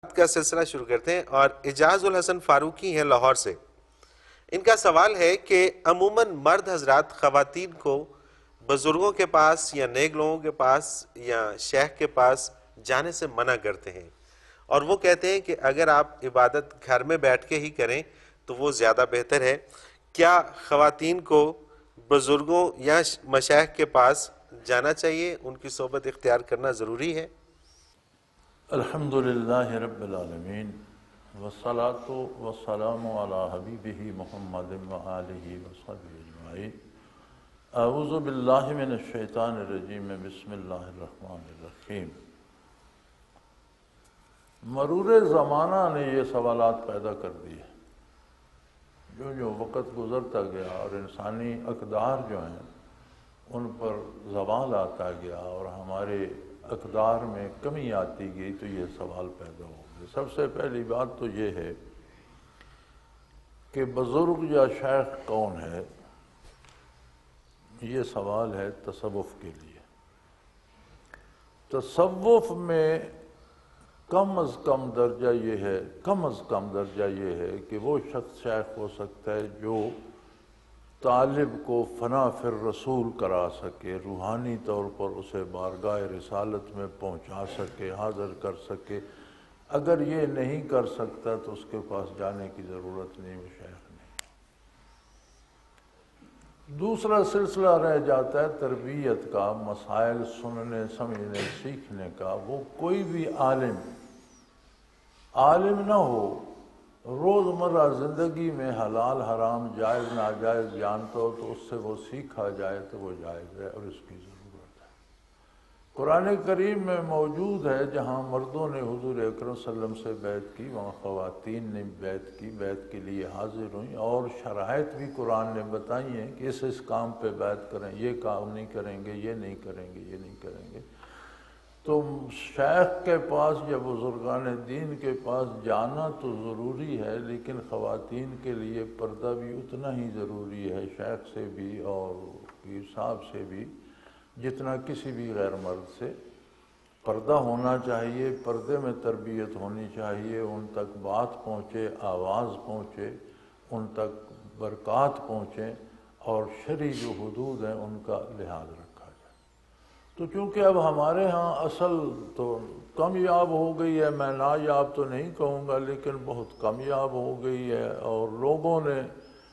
کا سلسلہ شروع کرتے ہیں اور اعجاز الحسن فاروقی ہیں لاہور سے. ان کا سوال ہے کہ عموماً مرد حضرات خواتین کو بزرگوں کے پاس یا نیک لوگوں کے پاس یا شیخ کے پاس جانے سے منع کرتے ہیں، اور وہ کہتے ہیں کہ اگر آپ عبادت گھر میں بیٹھ کے ہی کریں تو وہ زیادہ بہتر ہے. کیا خواتین کو بزرگوں یا مشائخ کے پاس جانا چاہیے، ان کی صحبت اختیار کرنا ضروری ہے؟ الحمد للہ رب العالمین والصلاة والسلام علی حبیبہ محمد وآلہ وصحبہ اجمعین. اعوذ باللہ من الشیطان الرجیم، بسم اللہ الرحمن الرحیم. مرور زمانہ نے یہ سوالات پیدا کر دیے. جو وقت گزرتا گیا اور انسانی اقدار جو ہیں ان پر زوال آتا گیا اور ہمارے اقدار میں کمی آتی گئی تو یہ سوال پیدا ہو گئے. سب سے پہلی بات تو یہ ہے کہ بزرگ یا شیخ کون ہے، یہ سوال ہے تصوف کے لیے. تصوف میں کم از کم درجہ یہ ہے کہ وہ شخص شیخ ہو سکتا ہے جو طالب کو فنا فی الرسول کرا سکے، روحانی طور پر اسے بارگاہ رسالت میں پہنچا سکے، حاضر کر سکے. اگر یہ نہیں کر سکتا تو اس کے پاس جانے کی ضرورت نہیں، وہ شیخ نہیں. دوسرا سلسلہ رہ جاتا ہے تربیت کا، مسائل سننے سمجھنے سیکھنے کا. وہ کوئی بھی عالم نہ ہو، روزمرہ زندگی میں حلال حرام جائز ناجائز جانتا ہو تو اس سے وہ سیکھا جائے تو وہ جائز ہے اور اس کی ضرورت ہے. قرآن کریم میں موجود ہے جہاں مردوں نے حضور اکرم صلی اللہ علیہ وسلم سے بیعت کی، وہاں خواتین نے بیعت کی، بیعت کے لیے حاضر ہوئیں، اور شرائط بھی قرآن نے بتائی ہیں کہ اس کام پہ بیعت کریں، یہ کام نہیں کریں گے، یہ نہیں کریں گے، یہ نہیں کریں گے. تو شیخ کے پاس یا بزرگان دین کے پاس جانا تو ضروری ہے، لیکن خواتین کے لیے پردہ بھی اتنا ہی ضروری ہے، شیخ سے بھی اور پیر صاحب سے بھی، جتنا کسی بھی غیر مرد سے. پردہ ہونا چاہیے، پردے میں تربیت ہونی چاہیے، ان تک بات پہنچے، آواز پہنچے، ان تک برکات پہنچیں، اور شرعی جو حدود ہیں ان کا لحاظ رکھا جائے. تو چونکہ اب ہمارے ہاں اصل تو کمیاب ہو گئی ہے، میں نایاب تو نہیں کہوں گا لیکن بہت کمیاب ہو گئی ہے، اور لوگوں نے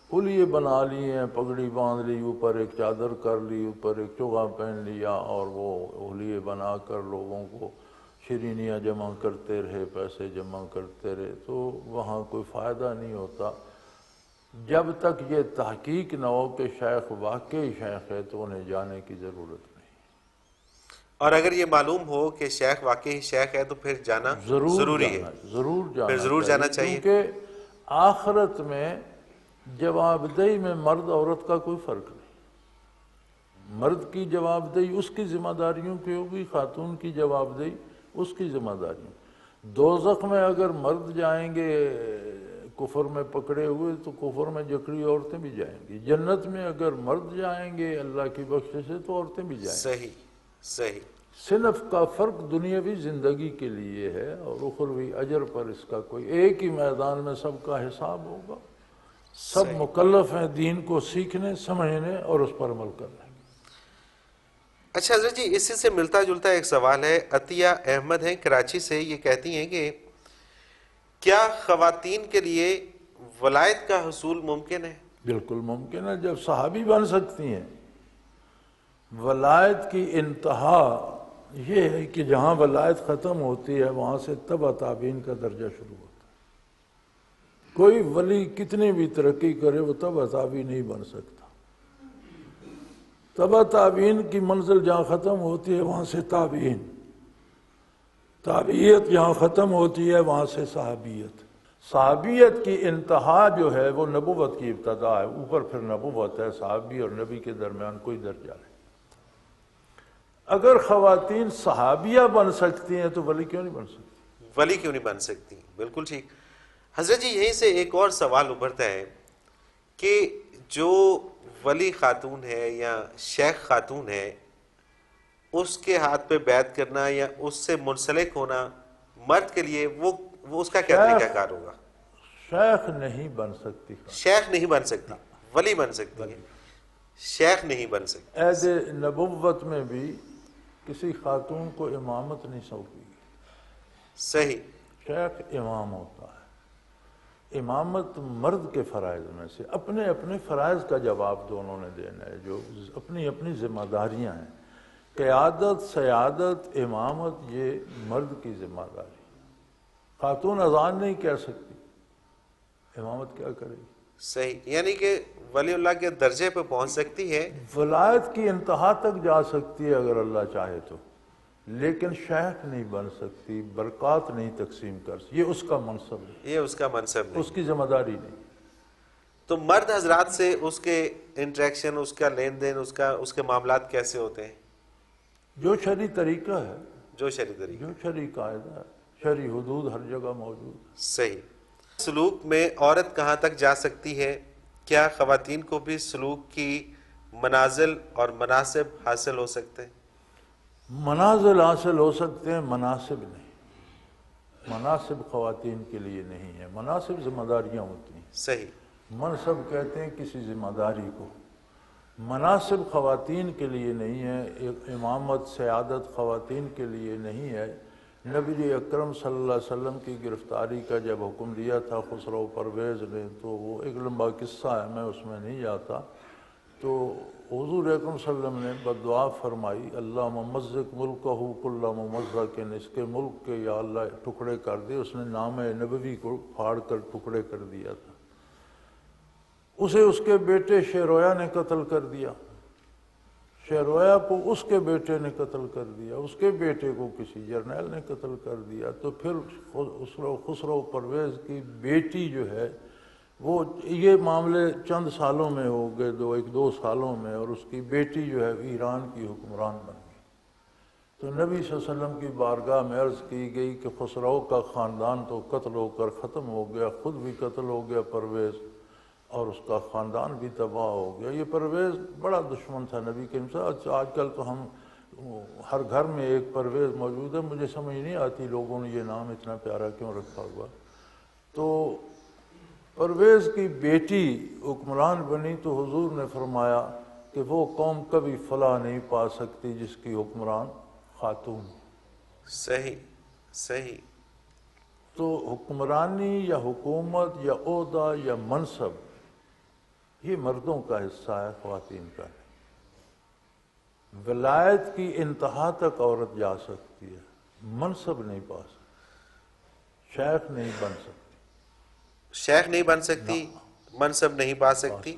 حلیے بنا لی ہیں، پگڑی باندھ لی، اوپر ایک چادر کر لی، اوپر ایک چوغا پہن لیا، اور وہ حلیے بنا کر لوگوں کو شرینیاں جمع کرتے رہے، پیسے جمع کرتے رہے. تو وہاں کوئی فائدہ نہیں ہوتا جب تک یہ تحقیق نہ ہو کہ شیخ واقعی شیخ ہے تو انہیں جانے کی ضرورت نہیں. اور اگر یہ معلوم ہو کہ شیخ واقعی شیخ ہے تو پھر جانا ضروری ہے، ضرور پھر ضرور جانا چاہیے. کیونکہ آخرت میں جواب دہی میں مرد عورت کا کوئی فرق نہیں. مرد کی جواب دہی اس کی ذمہ داریوں کی ہوگی، خاتون کی جواب دہی اس کی ذمہ داریوں. دوزخ میں اگر مرد جائیں گے کفر میں پکڑے ہوئے تو کفر میں جکڑی عورتیں بھی جائیں گی. جنت میں اگر مرد جائیں گے اللہ کی بخشش سے تو عورتیں بھی جائیں گی. صحیح. صنف کا فرق دنیاوی زندگی کے لیے ہے، اور اخروی اجر پر اس کا کوئی ایک ہی میدان میں سب کا حساب ہوگا. سب مکلف ہیں دین کو سیکھنے سمجھنے اور اس پر عمل کرنے. اچھا حضرت جی، اسی سے ملتا جلتا ایک سوال ہے. عطیہ احمد ہیں کراچی سے، یہ کہتی ہیں کہ کیا خواتین کے لیے ولایت کا حصول ممکن ہے؟ بالکل ممکن ہے، جب صحابی بن سکتی ہیں. ولایت کی انتہا یہ ہے کہ جہاں ولایت ختم ہوتی ہے وہاں سے تبع تابعین کا درجہ شروع ہوتا ہے. کوئی ولی کتنی بھی ترقی کرے وہ تبع تابعی نہیں بن سکتا. تبع تابعین کی منزل جہاں ختم ہوتی ہے وہاں سے تابعین، تابعیت جہاں ختم ہوتی ہے وہاں سے صحابیت. صحابیت کی انتہا جو ہے وہ نبوت کی ابتدا ہے، اوپر پھر نبوت ہے. صحابی اور نبی کے درمیان کوئی درجہ نہیں. اگر خواتین صحابیہ بن سکتی ہیں تو ولی کیوں نہیں بن سکتی؟ ولی کیوں نہیں بن سکتی؟ بالکل ٹھیک. حضرت جی، یہیں سے ایک اور سوال ابھرتا ہے کہ جو ولی خاتون ہے یا شیخ خاتون ہے، اس کے ہاتھ پہ بیعت کرنا یا اس سے منسلک ہونا مرد کے لیے وہ وہ اس کا کیا طریقہ کار ہوگا؟ شیخ نہیں بن سکتی، شیخ نہیں بن سکتی، ولی بن سکتی ہے، شیخ نہیں بن سکتی۔ عہد نبوت میں بھی کسی خاتون کو امامت نہیں سونپی گئی۔ صحیح۔ شیخ امام ہوتا ہے، امامت مرد کے فرائض میں سے، اپنے اپنے فرائض کا جواب دونوں نے دینا ہے، جو اپنی اپنی ذمہ داریاں ہیں۔ قیادت، سیادت، امامت یہ مرد کی ذمہ داری۔ خاتون اذان نہیں کہہ سکتی، امامت کیا کرے گی؟ صحیح، یعنی کہ ولی اللہ کے درجے پہ پہنچ سکتی ہے، ولایت کی انتہا تک جا سکتی ہے اگر اللہ چاہے تو، لیکن شیخ نہیں بن سکتی، برکات نہیں تقسیم کر سکتی، یہ اس کا منصب ہے، یہ اس کا منصب نہیں۔ اس کی ذمہ داری نہیں۔ تو مرد حضرات سے اس کے انٹریکشن، اس کا لین دین، اس کے معاملات کیسے ہوتے ہیں؟ جو شرعی طریقہ ہے، جو شرعی طریقہ۔ جو شرعی قاعدہ ہے، شرعی حدود ہر جگہ موجود ہے۔ صحیح۔ سلوک میں عورت کہاں تک جا سکتی ہے؟ کیا خواتین کو بھی سلوک کی منازل اور مناسب حاصل ہو سکتے ہیں؟ منازل حاصل ہو سکتے ہیں، مناسب نہیں۔ مناسب خواتین کے لیے نہیں ہے، مناسب ذمہ داریاں ہوتی ہیں۔ صحیح۔ منصب کہتے ہیں کسی ذمہ داری کو، مناسب خواتین کے لیے نہیں ہے، امامت، سیادت خواتین کے لیے نہیں ہے۔ نبی اکرم صلی اللہ علیہ وسلم کی گرفتاری کا جب حکم دیا تھا خسرو پرویز نے، تو وہ ایک لمبا قصہ ہے، میں اس میں نہیں جاتا، تو حضور اکرم صلی اللہ علیہ وسلم نے بددعا فرمائی، اللہ ممزق ملکہ کل ممزق، اس کے ملک کے یا اللہ ٹکڑے کر دے۔ اس نے نام نبوی کو پھاڑ کر ٹکڑے کر دیا تھا۔ اسے اس کے بیٹے شہرویا نے قتل کر دیا، شہرویا کو اس کے بیٹے نے قتل کر دیا، اس کے بیٹے کو کسی جرنیل نے قتل کر دیا۔ تو پھر خسرو پرویز کی بیٹی جو ہے وہ، یہ معاملے چند سالوں میں ہو گئے، ایک دو سالوں میں، اور اس کی بیٹی جو ہے ایران کی حکمران بن گئی۔ تو نبی صلی اللہ علیہ وسلم کی بارگاہ میں عرض کی گئی کہ خسرو کا خاندان تو قتل ہو کر ختم ہو گیا، خود بھی قتل ہو گیا پرویز، اور اس کا خاندان بھی تباہ ہو گیا۔ یہ پرویز بڑا دشمن تھا نبی کریم صلی اللہ علیہ وسلم۔ آج کل تو ہم ہر گھر میں ایک پرویز موجود ہے، مجھے سمجھ نہیں آتی لوگوں نے یہ نام اتنا پیارا کیوں رکھا ہوا۔ تو پرویز کی بیٹی حکمران بنی، تو حضور نے فرمایا کہ وہ قوم کبھی فلاح نہیں پا سکتی جس کی حکمران خاتون۔ صحیح، صحیح۔ تو حکمرانی یا حکومت یا عہدہ یا منصب یہ مردوں کا حصہ ہے، خواتین کا نہیں۔ ولایت کی انتہا تک عورت جا سکتی ہے، منصب نہیں پا سکتی، شیخ نہیں بن سکتی، شیخ نہیں بن سکتی، منصب نہیں پا سکتی،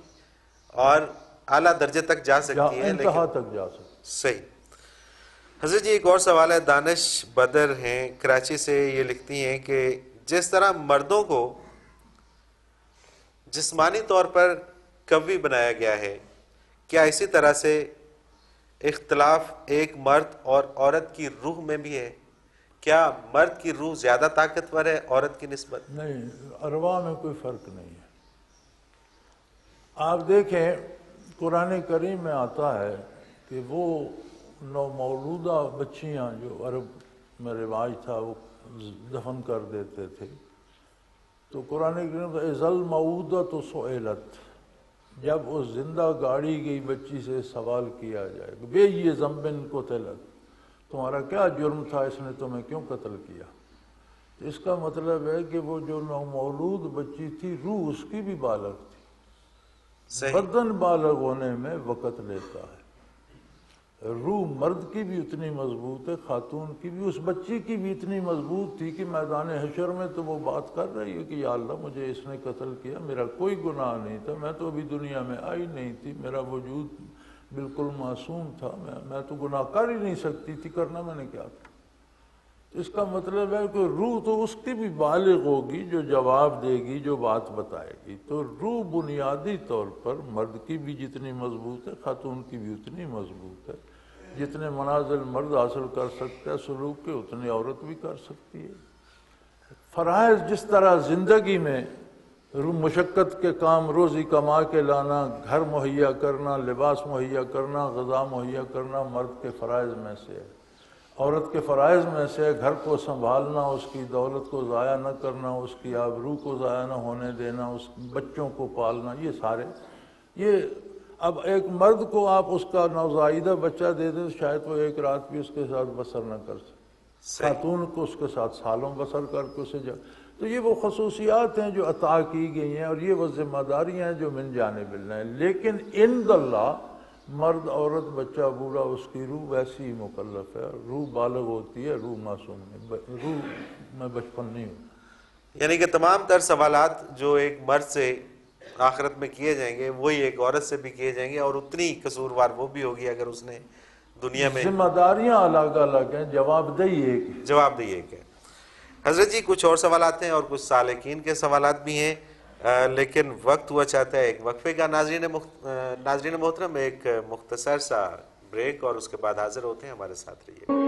اور اعلیٰ درجے تک جا سکتی ہے، انتہا لیکن تک جا سکتی۔ صحیح۔ حضرت جی ایک اور سوال ہے، دانش بدر ہیں کراچی سے، یہ لکھتی ہیں کہ جس طرح مردوں کو جسمانی طور پر قوی بنایا گیا ہے، کیا اسی طرح سے اختلاف ایک مرد اور عورت کی روح میں بھی ہے؟ کیا مرد کی روح زیادہ طاقتور ہے عورت کی نسبت؟ نہیں، ارواح میں کوئی فرق نہیں ہے۔ آپ دیکھیں قرآن کریم میں آتا ہے کہ وہ نومولودہ بچیاں جو عرب میں رواج تھا وہ دفن کر دیتے تھے، تو قرآن کریم اذا الموءودۃ سئلت، جب اس زندہ گاڑی گئی بچی سے سوال کیا جائے گا، بے یہ ذنب قتلت، تمہارا کیا جرم تھا، اس نے تمہیں کیوں قتل کیا؟ اس کا مطلب ہے کہ وہ جو نومولود بچی تھی روح اس کی بھی بالغ تھی، بدن بالغ ہونے میں وقت لیتا ہے۔ روح مرد کی بھی اتنی مضبوط ہے، خاتون کی بھی، اس بچی کی بھی اتنی مضبوط تھی کہ میدان حشر میں تو وہ بات کر رہی ہے کہ یا اللہ مجھے اس نے قتل کیا، میرا کوئی گناہ نہیں تھا، میں تو ابھی دنیا میں آئی نہیں تھی، میرا وجود بالکل معصوم تھا، میں تو گناہ کر ہی نہیں سکتی تھی، کرنا میں نے کیا تھا۔ اس کا مطلب ہے کہ روح تو اس کی بھی بالغ ہوگی جو جواب دے گی، جو بات بتائے گی۔ تو روح بنیادی طور پر مرد کی بھی جتنی مضبوط ہے، خاتون کی بھی اتنی مضبوط ہے۔ جتنے منازل مرد حاصل کر سکتا ہے سلوک کے، اتنی عورت بھی کر سکتی ہے۔ فرائض جس طرح زندگی میں مشقت کے کام، روزی کما کے لانا، گھر مہیا کرنا، لباس مہیا کرنا، غذا مہیا کرنا مرد کے فرائض میں سے ہے، عورت کے فرائض میں سے گھر کو سنبھالنا، اس کی دولت کو ضائع نہ کرنا، اس کی آبرو کو ضائع نہ ہونے دینا، اس بچوں کو پالنا، یہ سارے یہ اب ایک مرد کو آپ اس کا نوزائیدہ بچہ دے دیں تو شاید وہ ایک رات بھی اس کے ساتھ بسر نہ کر سکے، خاتون کو اس کے ساتھ سالوں بسر کر کے اسے تو یہ وہ خصوصیات ہیں جو عطا کی گئی ہیں، اور یہ وہ ذمہ داریاں ہیں جو من جانب اللہ ہیں۔ لیکن عند اللہ مرد، عورت، بچہ، بوڑھا، اس کی روح ویسی ہی مکلف ہے، روح بالغ ہوتی ہے، روح معصوم ہے، روح میں بچپن نہیں ہوتا۔ یعنی کہ تمام تر سوالات جو ایک مرد سے آخرت میں کیے جائیں گے وہی ایک عورت سے بھی کیے جائیں گے، اور اتنی قصوروار وہ بھی ہوگی اگر اس نے دنیا میں ذمہ داریاں الگ الگ ہیں، جواب دہی ایک ہے۔ جواب دیے کہ حضرت جی کچھ اور سوالات ہیں اور کچھ سالکین کے سوالات بھی ہیں، لیکن وقت ہوا چاہتا ہے ایک وقفے کا۔ ناظرین محترم، ایک مختصر سا بریک اور اس کے بعد حاضر ہوتے ہیں، ہمارے ساتھ رہیے۔